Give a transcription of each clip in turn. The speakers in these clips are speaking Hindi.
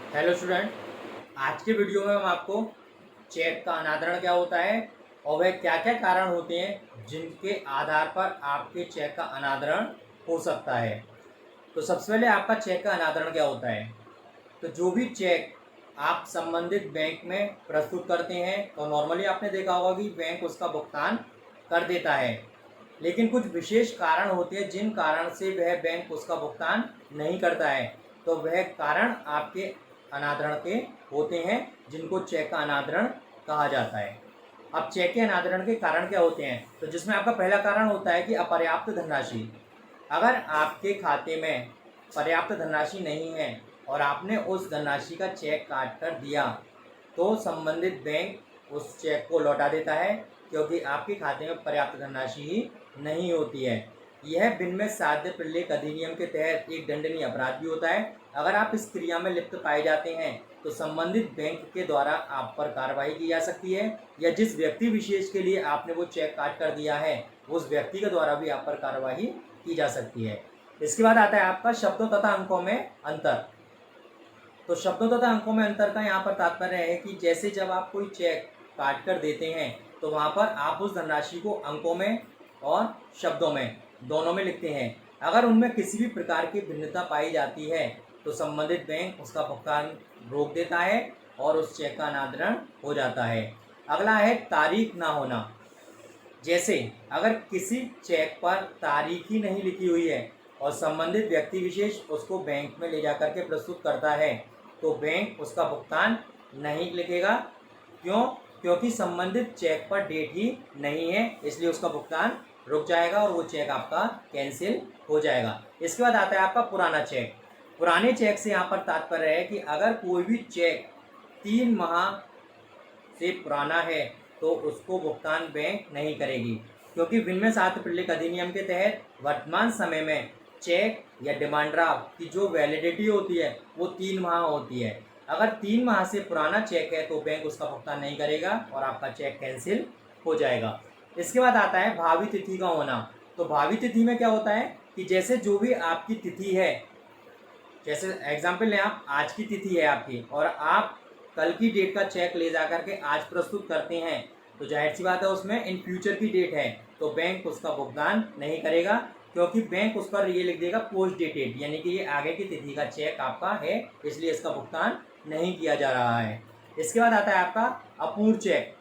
Hello student. आज के वीडियो में हम आपको चेक का अनादरण क्या होता है और वह क्या क्या कारण होते हैं जिनके आधार पर आपके चेक का अनादरण हो सकता है। तो सबसे पहले आपका चेक का अनादरण क्या होता है। तो जो भी चेक आप संबंधित बैंक में प्रस्तुत करते हैं तो नॉर्मली आपने देखा होगा कि बैंक उसका भुगतान कर देता है, लेकिन कुछ विशेष कारण होते हैं जिन कारण से वह बैंक उसका भुगतान नहीं करता है। तो वह कारण आपके अनादरण के होते हैं जिनको चेक का अनादरण कहा जाता है। अब चेक के अनादरण के कारण क्या होते हैं, तो जिसमें आपका पहला कारण होता है कि अपर्याप्त धनराशि। अगर आपके खाते में पर्याप्त धनराशि नहीं है और आपने उस धनराशि का चेक काट कर दिया तो संबंधित बैंक उस चेक को लौटा देता है, क्योंकि आपके खाते में पर्याप्त धनराशि ही नहीं होती है। यह विनिमय साध्य प्रलेख अधिनियम के तहत एक दंडनीय अपराध भी होता है। अगर आप इस क्रिया में लिप्त पाए जाते हैं तो संबंधित बैंक के द्वारा आप पर कार्रवाई की जा सकती है, या जिस व्यक्ति विशेष के लिए आपने वो चेक काट कर दिया है उस व्यक्ति के द्वारा भी आप पर कार्रवाई की जा सकती है। इसके बाद आता है आपका शब्दों तथा अंकों में अंतर। तो शब्दों तथा अंकों में अंतर का यहाँ पर तात्पर्य है कि जैसे जब आप कोई चेक काट कर देते हैं तो वहाँ पर आप उस धनराशि को अंकों में और शब्दों में दोनों में लिखते हैं। अगर उनमें किसी भी प्रकार की भिन्नता पाई जाती है तो संबंधित बैंक उसका भुगतान रोक देता है और उस चेक का अनादरण हो जाता है। अगला है तारीख ना होना। जैसे अगर किसी चेक पर तारीख ही नहीं लिखी हुई है और संबंधित व्यक्ति विशेष उसको बैंक में ले जाकर के प्रस्तुत करता है तो बैंक उसका भुगतान नहीं लिखेगा। क्यों? क्योंकि संबंधित चेक पर डेट ही नहीं है, इसलिए उसका भुगतान रुक जाएगा और वो चेक आपका कैंसिल हो जाएगा। इसके बाद आता है आपका पुराना चेक। पुराने चेक से यहाँ पर तात्पर्य है कि अगर कोई भी चेक 3 माह से पुराना है तो उसको भुगतान बैंक नहीं करेगी, क्योंकि विनिमय साध्य प्रलेख अधिनियम के तहत वर्तमान समय में चेक या डिमांड ड्राफ्ट की जो वैलिडिटी होती है वो 3 माह होती है। अगर 3 माह से पुराना चेक है तो बैंक उसका भुगतान नहीं करेगा और आपका चेक कैंसिल हो जाएगा। इसके बाद आता है भावी तिथि का होना। तो भावी तिथि में क्या होता है कि जैसे जो भी आपकी तिथि है, जैसे एग्जाम्पल लें, आप आज की तिथि है आपकी और आप कल की डेट का चेक ले जा करके आज प्रस्तुत करते हैं तो जाहिर सी बात है उसमें इन फ्यूचर की डेट है तो बैंक उसका भुगतान नहीं करेगा, क्योंकि बैंक उस पर ये लिख देगा पोस्ट डेटेड, यानी कि ये आगे की तिथि का चेक आपका है, इसलिए इसका भुगतान नहीं किया जा रहा है। इसके बाद आता है आपका अपूर्ण चेक।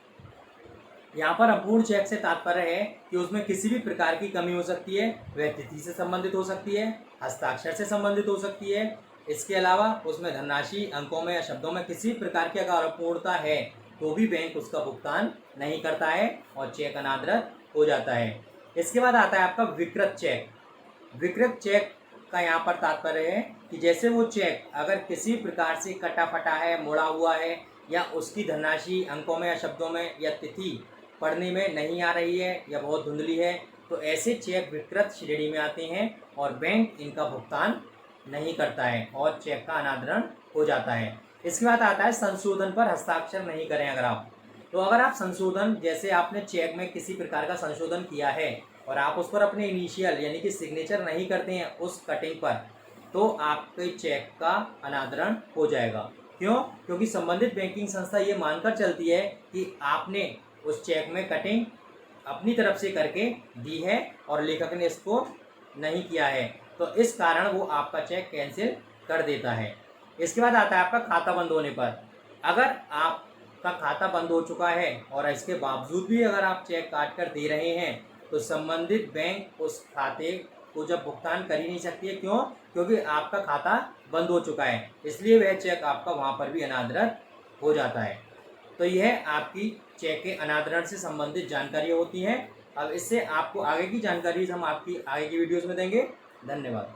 यहाँ पर अपूर्ण चेक से तात्पर्य है कि उसमें किसी भी प्रकार की कमी हो सकती है, वह तिथि से संबंधित हो सकती है, हस्ताक्षर से संबंधित हो सकती है। इसके अलावा उसमें धनराशि अंकों में या शब्दों में किसी प्रकार की अगर अपूर्णता है तो भी बैंक उसका भुगतान नहीं करता है और चेक अनादृत हो जाता है। इसके बाद आता है आपका विकृत चेक। विकृत चेक का यहाँ पर तात्पर्य है कि जैसे वो चेक अगर किसी प्रकार से कटा फटा है, मुड़ा हुआ है, या उसकी धनराशि अंकों में या शब्दों में या तिथि पढ़ने में नहीं आ रही है या बहुत धुंधली है, तो ऐसे चेक विकृत श्रेणी में आते हैं और बैंक इनका भुगतान नहीं करता है और चेक का अनादरण हो जाता है। इसके बाद आता है संशोधन पर हस्ताक्षर नहीं करें। अगर आप संशोधन, जैसे आपने चेक में किसी प्रकार का संशोधन किया है और आप उस पर अपने इनिशियल यानी कि सिग्नेचर नहीं करते हैं उस कटिंग पर, तो आपके चेक का अनादरण हो जाएगा। क्यों? क्योंकि संबंधित बैंकिंग संस्था ये मानकर चलती है कि आपने उस चेक में कटिंग अपनी तरफ से करके दी है और लेखक ने इसको नहीं किया है, तो इस कारण वो आपका चेक कैंसिल कर देता है। इसके बाद आता है आपका खाता बंद होने पर। अगर आपका खाता बंद हो चुका है और इसके बावजूद भी अगर आप चेक काट कर दे रहे हैं तो संबंधित बैंक उस खाते को जब भुगतान कर ही नहीं सकती है। क्यों? क्योंकि आपका खाता बंद हो चुका है, इसलिए वह चेक आपका वहाँ पर भी अनादृत हो जाता है। तो यह आपकी चेक के अनादरण से संबंधित जानकारी होती है। अब इससे आपको आगे की जानकारी हम आपकी आगे की वीडियोस में देंगे। धन्यवाद।